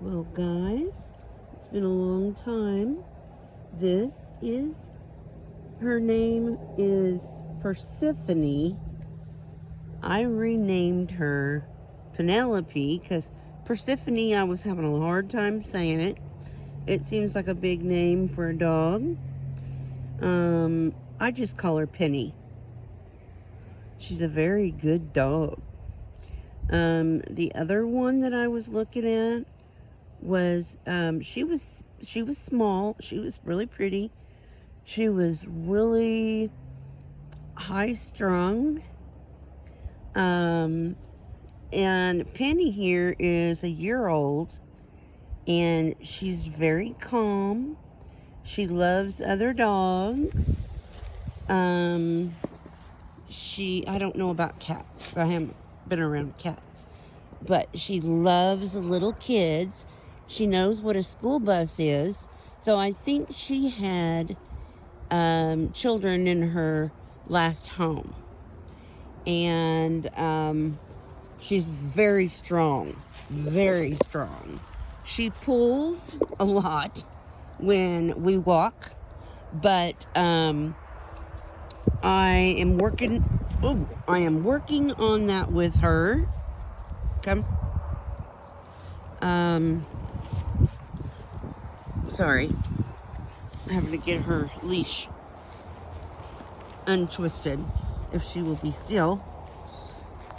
Well, guys, it's been a long time. This is, her name is Persephone. I renamed her Penelope because Persephone, I was having a hard time saying it. It seems like a big name for a dog. I just call her Penny. She's a very good dog. The other one that I was looking at was she was small. She was really pretty. She was really high strung. Um, and Penny here is a year old, and she's very calm. She loves other dogs. Um, I don't know about cats. I haven't been around cats. But she loves little kids. She knows what a school bus is. So I think she had children in her last home. And she's very strong. Very strong. She pulls a lot when we walk. But I am working on that with her. Come. Sorry. I'm having to get her leash untwisted if she will be still.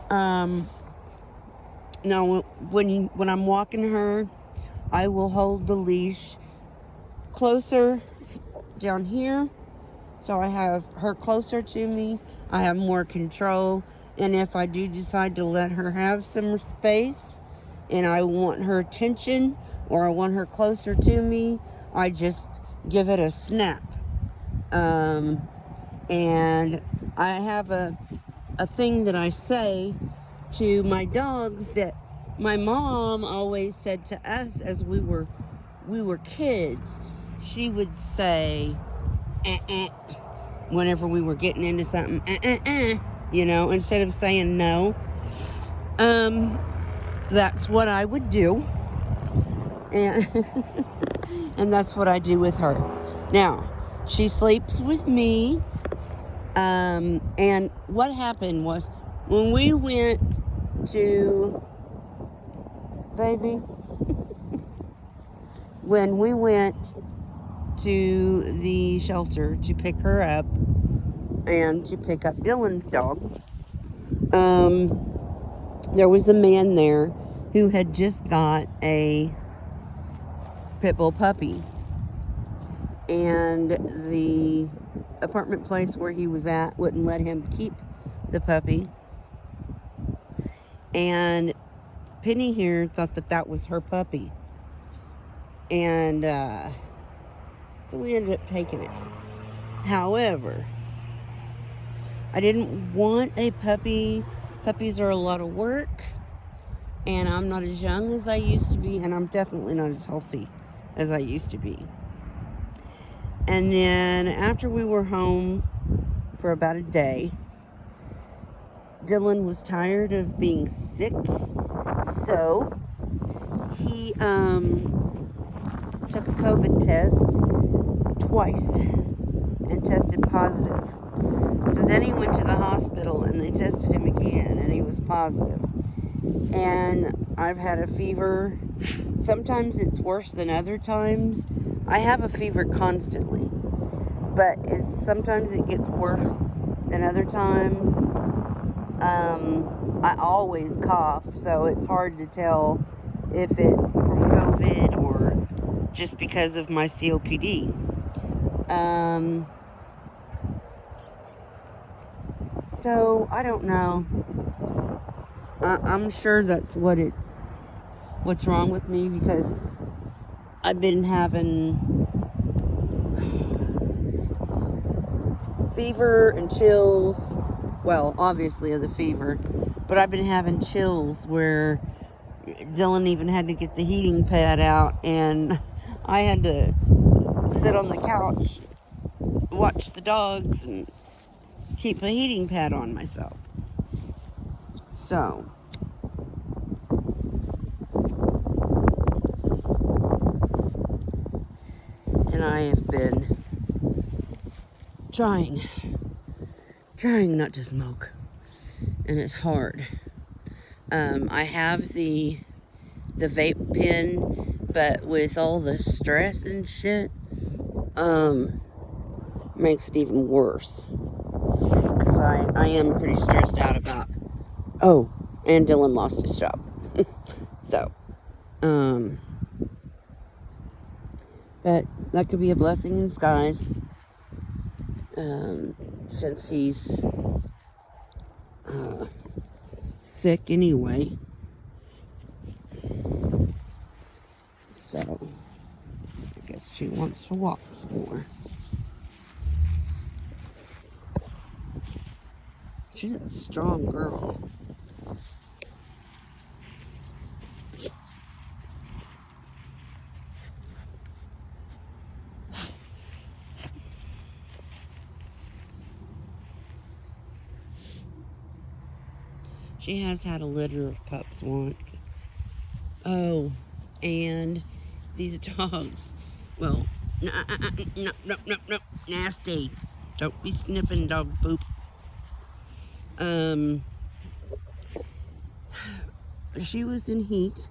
Now when I'm walking her, I will hold the leash closer down here, so I have her closer to me. I have more control, and if I do decide to let her have some space and I want her attention or I want her closer to me, I just give it a snap. And I have a thing that I say to my dogs that my mom always said to us as we were kids. She would say, whenever we were getting into something, instead of saying no. That's what I would do. And, and that's what I do with her. Now, she sleeps with me. And what happened was when we went to, baby, when we went to the shelter to pick her up and to pick up Dylan's dog, there was a man there who had just got a pit bull puppy, and the apartment place where he was at wouldn't let him keep the puppy, and Penny here thought that was her puppy, and so we ended up taking it. However, I didn't want a puppy. Puppies are a lot of work, and I'm not as young as I used to be, and I'm definitely not as healthy as I used to be. And then after we were home for about a day, Dylan was tired of being sick, so he took a COVID test twice and tested positive. So then he went to the hospital and they tested him again and he was positive. And I've had a fever. Sometimes it's worse than other times. I have a fever constantly, but sometimes it gets worse than other times. I always cough, so it's hard to tell if it's from COVID or just because of my COPD. So I don't know. I'm sure that's what's wrong with me, because I've been having fever and chills. Well, obviously of the fever, but I've been having chills where Dylan even had to get the heating pad out, and I had to sit on the couch, watch the dogs, and keep a heating pad on myself. So And I have been trying not to smoke. And it's hard. I have the vape pen, but with all the stress and shit, makes it even worse. Because I am pretty stressed out about, oh, and Dylan lost his job. So, but that could be a blessing in disguise, since he's sick anyway. So, I guess she wants to walk some more. She's a strong girl. She has had a litter of pups once. Oh, and these dogs, well, no, nasty. Don't be sniffing dog poop. She was in heat,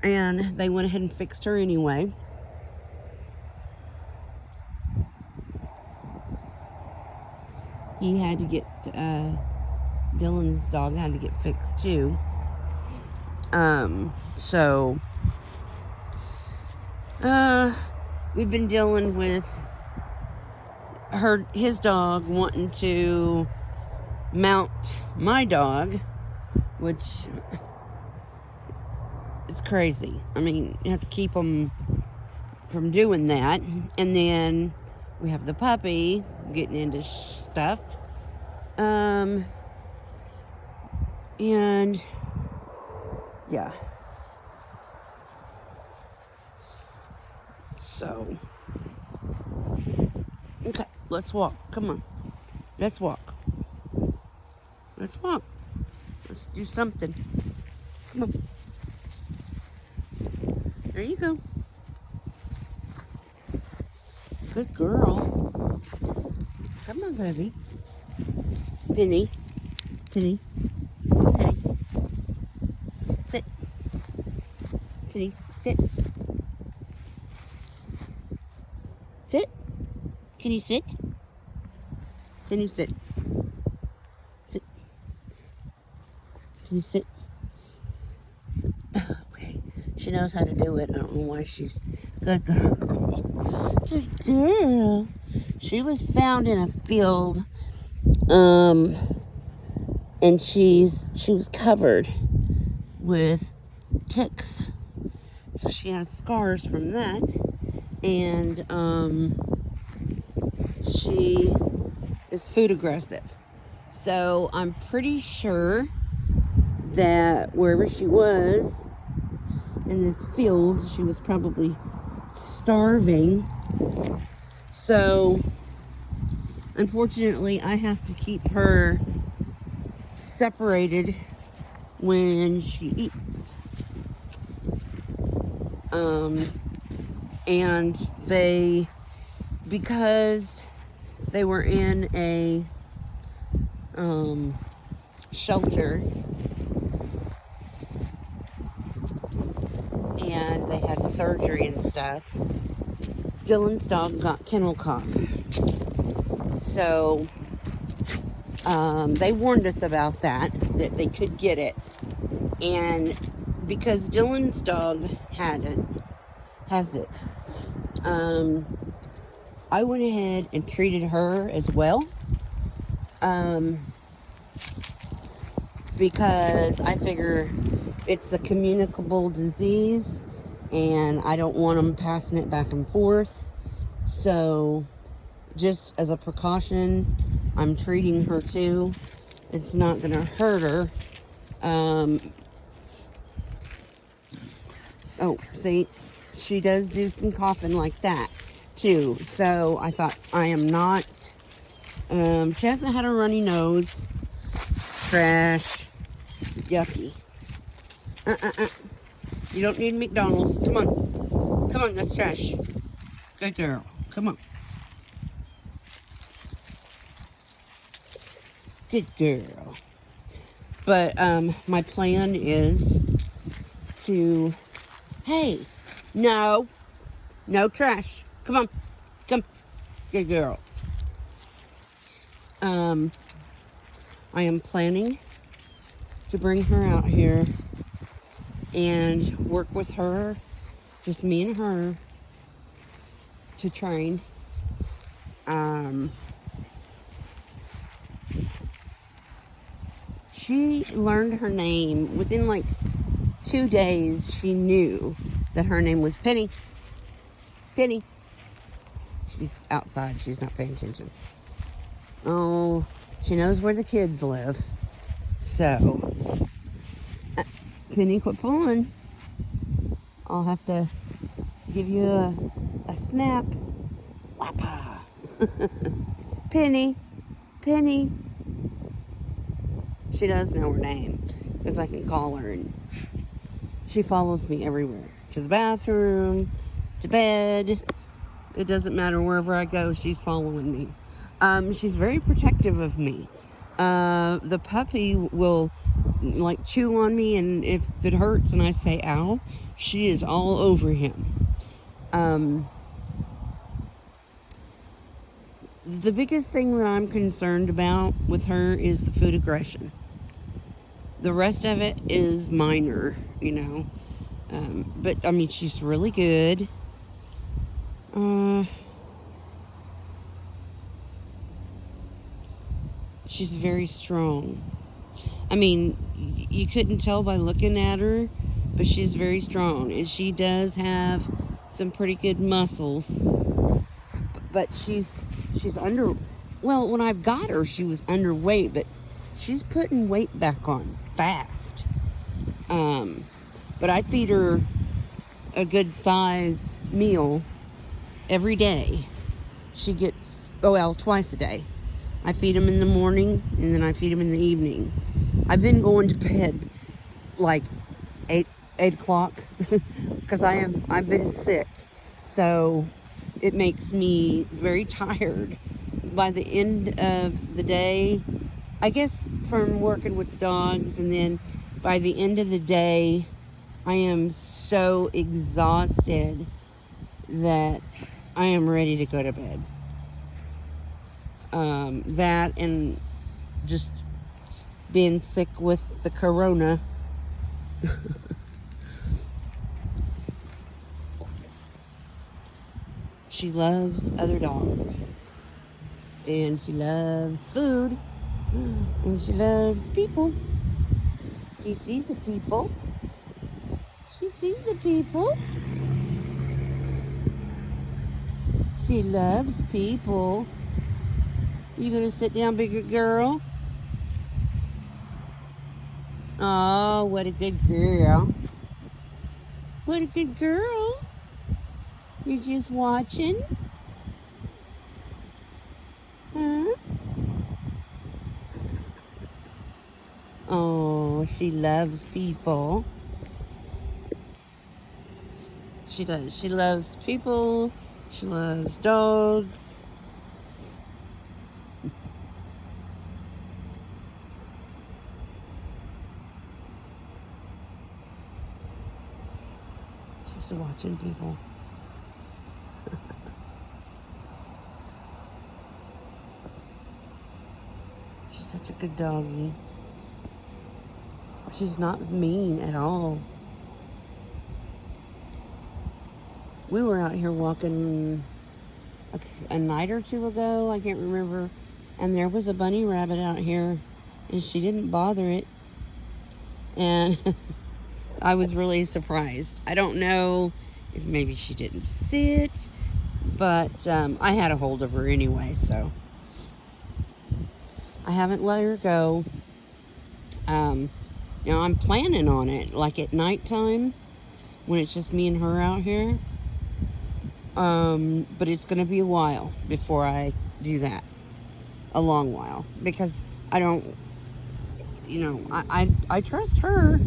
and they went ahead and fixed her anyway. He had to get, Dylan's dog had to get fixed too. So, we've been dealing with his dog wanting to mount my dog, which is crazy. I mean, you have to keep them from doing that. And then we have the puppy getting into stuff. And yeah. So, okay, let's walk. Come on. Let's walk. Let's walk. Let's do something. Come on. There you go. Good girl. Come on, baby. Penny. Penny. Penny. Sit. Penny, sit. Sit. Can you sit? Can you sit? Sit. Can you sit? Okay. She knows how to do it. I don't know why she's good girl. Good girl. She was found in a field, and she was covered with ticks. So she has scars from that, and she is food aggressive. So I'm pretty sure that wherever she was in this field, she was probably starving. So unfortunately, I have to keep her separated when she eats. And because they were in a shelter, and they had surgery and stuff, Dylan's dog got kennel cough. So they warned us about that they could get it. And because Dylan's dog has it, I went ahead and treated her as well, because I figure it's a communicable disease and I don't want them passing it back and forth. So just as a precaution, I'm treating her too. It's not going to hurt her. Oh, see, she does do some coughing like that too. So I thought, I am not, she hasn't had a runny nose. Trash. Yucky. You don't need McDonald's. Come on. Come on, that's trash. Good girl. Come on. Good girl. But my plan is to, hey, no trash. Come on. Come. Good girl. I am planning to bring her out here and work with her, just me and her, to train. She learned her name within like 2 days. She knew that her name was Penny. Penny. She's outside. She's not paying attention. Oh, she knows where the kids live. So, Penny, quit pulling. I'll have to give you a snap. Wappa. Penny. Penny. She does know her name because I can call her, and she follows me everywhere. To the bathroom, to bed. It doesn't matter, wherever I go, she's following me. She's very protective of me. The puppy will like chew on me, and if it hurts and I say ow, she is all over him. The biggest thing that I'm concerned about with her is the food aggression. The rest of it is minor, you know. But I mean, she's really good. She's very strong. I mean, you couldn't tell by looking at her, but she's very strong, and she does have some pretty good muscles. But she's under. Well, when I got her, she was underweight, but she's putting weight back on fast. But I feed her a good size meal every day. She gets, twice a day. I feed him in the morning, and then I feed him in the evening. I've been going to bed like 8 o'clock because I've been sick. So it makes me very tired. By the end of the day, I guess from working with the dogs, and then by the end of the day, I am so exhausted that I am ready to go to bed. That and just being sick with the corona. She loves other dogs. And she loves food. And she loves people. She sees the people. She sees the people. She loves people. You gonna sit down, bigger girl? Oh, what a good girl. What a good girl. You're just watching? Huh? Oh, she loves people. She does. She loves people. She loves dogs. She's watching people. She's such a good doggy. She's not mean at all. We were out here walking a night or two ago, I can't remember, and there was a bunny rabbit out here, and she didn't bother it. And I was really surprised. I don't know if maybe she didn't sit, but I had a hold of her anyway, so I haven't let her go. You know, I'm planning on it, like at nighttime, when it's just me and her out here. But it's going to be a while before I do that. A long while. Because I don't, you know, I trust her.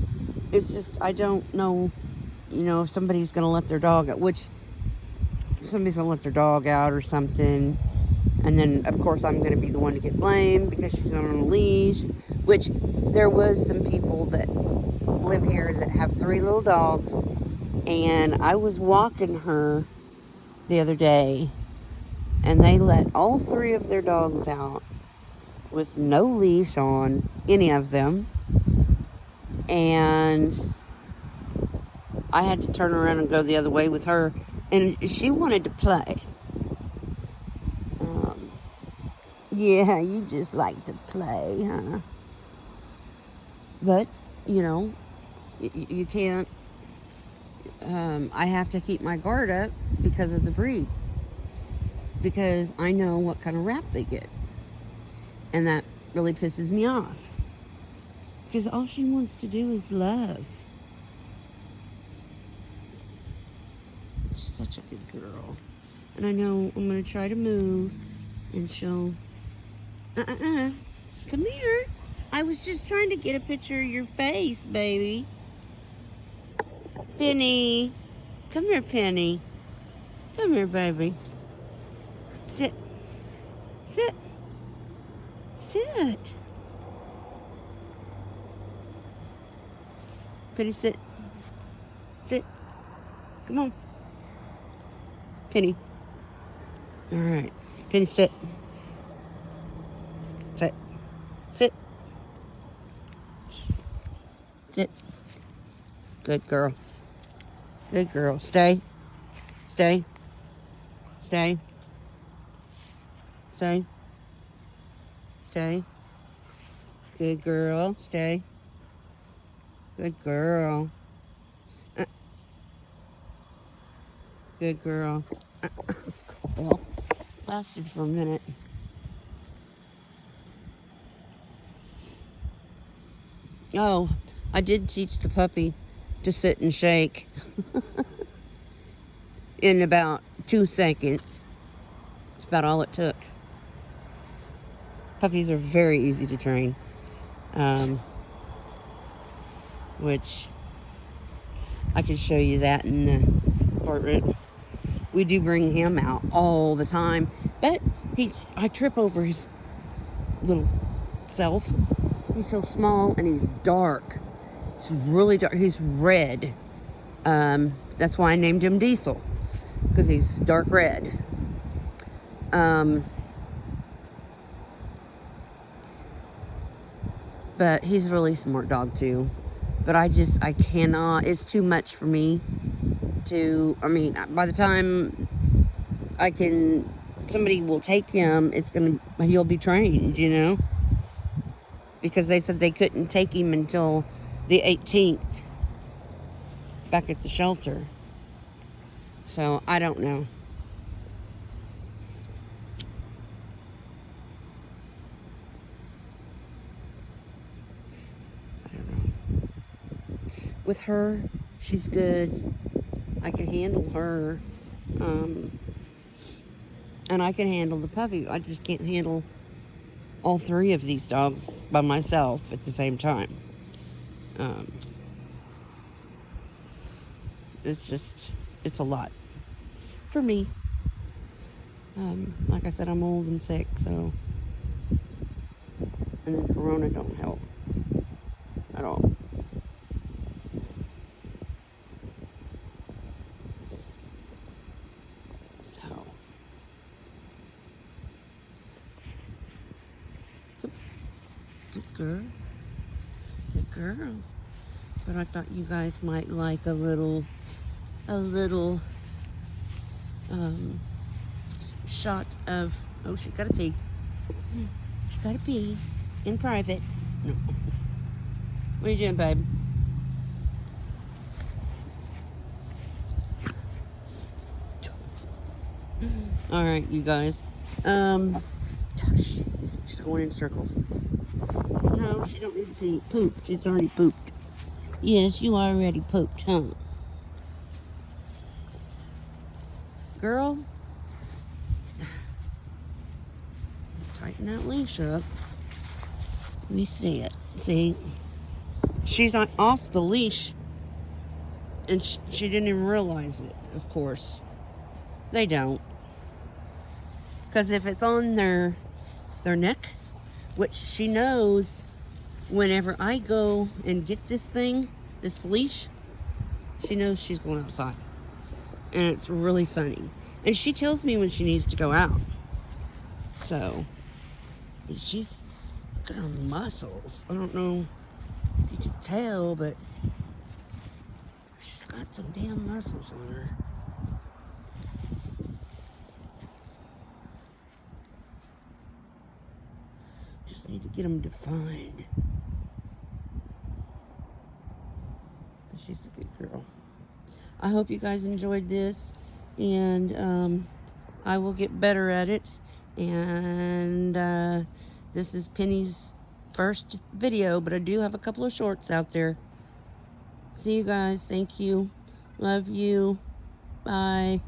It's just, I don't know, you know, if somebody's going to let their dog out, which somebody's gonna let their dog out or something, and then of course I'm gonna be the one to get blamed because she's not on a leash. Which there was some people that live here that have 3 little dogs, and I was walking her the other day, and they let all 3 of their dogs out with no leash on any of them, and I had to turn around and go the other way with her, and she wanted to play. Yeah, you just like to play, huh? But, you know, you can't, I have to keep my guard up because of the breed. Because I know what kind of rap they get. And that really pisses me off. Because all she wants to do is love. She's such a good girl. And I know I'm going to try to move, and she'll... Come here. I was just trying to get a picture of your face, baby. Penny. Come here, Penny. Come here, baby. Sit. Sit. Sit. Penny, sit. Sit. Come on. Penny. All right. Penny, sit. Sit. Sit. Sit. Good girl. Good girl. Stay. Stay. Stay. Stay. Stay. Good girl. Stay. Good girl. Good girl. Well, lasted for a minute. Oh, I did teach the puppy to sit and shake in about 2 seconds. That's about all it took. Puppies are very easy to train, which I can show you that in the apartment. We do bring him out all the time, but I trip over his little self. He's so small and he's dark. He's really dark. He's red. That's why I named him Diesel, because he's dark red. But he's a really smart dog too. But I cannot, it's too much for me to, by the time somebody will take him, he'll be trained, you know? Because they said they couldn't take him until the 18th back at the shelter. So, I don't know. With her, she's good. I can handle her. And I can handle the puppy. I just can't handle all 3 of these dogs by myself at the same time. It's a lot for me. Like I said, I'm old and sick, so, and then Corona don't help at all. So, good girl. Good girl. But I thought you guys might like a little shot of, oh, she gotta pee. She gotta pee in private. No. What are you doing, babe? All right, you guys. She's going in circles. No, she don't need to pee. Poop. She's already pooped. Yes, you already pooped, huh? Girl, tighten that leash up. Let me see it. See? She's off the leash, and she didn't even realize it, of course. They don't. Because if it's on their neck, which she knows whenever I go and get this thing, this leash, she knows she's going outside. And it's really funny. And she tells me when she needs to go out. So, she's got her muscles. I don't know if you can tell, but she's got some damn muscles on her. Just need to get them defined. But she's a good girl. I hope you guys enjoyed this, and I will get better at it. And this is Penny's first video, but I do have a couple of shorts out there. See you guys. Thank you. Love you. Bye.